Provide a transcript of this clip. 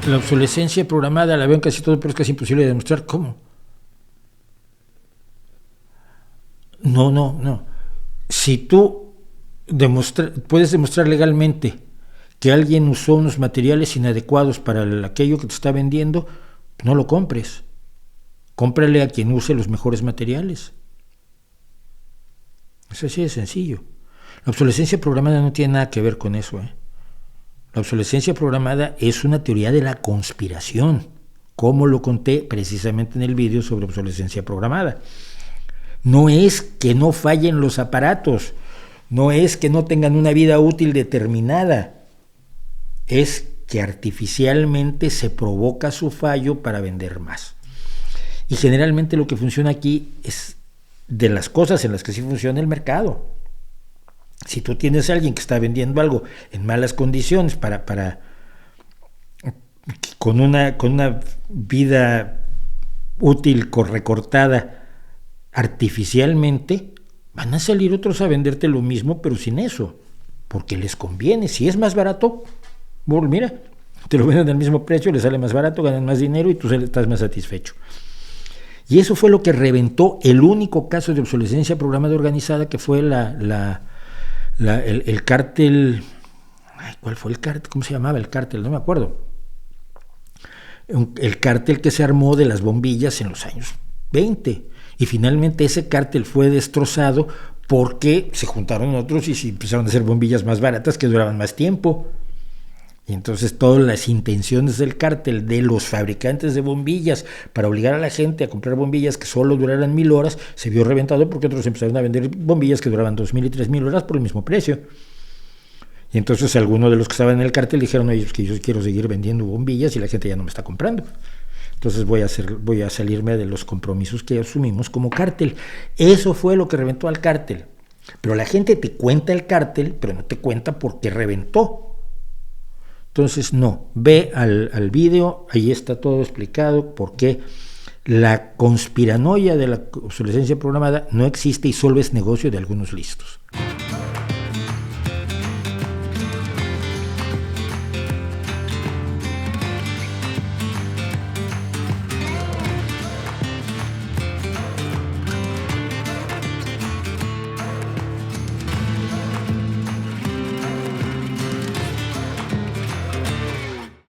La obsolescencia programada la veo en casi todo, pero es casi imposible de demostrar. ¿Cómo? No. Si tú puedes demostrar legalmente que alguien usó unos materiales inadecuados para aquello que te está vendiendo, no lo compres. Cómprale a quien use los mejores materiales. Es así de sencillo. La obsolescencia programada no tiene nada que ver con eso. La obsolescencia programada es una teoría de la conspiración, como lo conté precisamente en el vídeo sobre obsolescencia programada. No es que no fallen los aparatos, no es que no tengan una vida útil determinada, es que artificialmente se provoca su fallo para vender más. Y generalmente lo que funciona aquí es de las cosas en las que sí funciona el mercado. Si tú tienes a alguien que está vendiendo algo en malas condiciones con una vida útil recortada artificialmente, van a salir otros a venderte lo mismo, pero sin eso, porque les conviene. Si es más barato, bueno, mira, te lo venden al mismo precio, les sale más barato, ganan más dinero y tú estás más satisfecho. Y eso fue lo que reventó el único caso de obsolescencia programada organizada, que fue el cártel. ¿Cuál fue el cártel? ¿Cómo se llamaba el cártel? No me acuerdo. El cártel que se armó de las bombillas en los años 20. Y finalmente ese cártel fue destrozado porque se juntaron otros y se empezaron a hacer bombillas más baratas que duraban más tiempo. Y entonces todas las intenciones del cártel, de los fabricantes de bombillas, para obligar a la gente a comprar bombillas que solo duraran 1000 horas, se vio reventado porque otros empezaron a vender bombillas que duraban 2000 y 3000 horas por el mismo precio. Y entonces algunos de los que estaban en el cártel dijeron: oye, es que yo quiero seguir vendiendo bombillas y la gente ya no me está comprando. Entonces voy a salirme de los compromisos que asumimos como cártel. Eso fue lo que reventó al cártel. Pero la gente te cuenta el cártel, pero no te cuenta por qué reventó. Entonces, no, ve al vídeo, ahí está todo explicado, por qué la conspiranoia de la obsolescencia programada no existe y solo es negocio de algunos listos.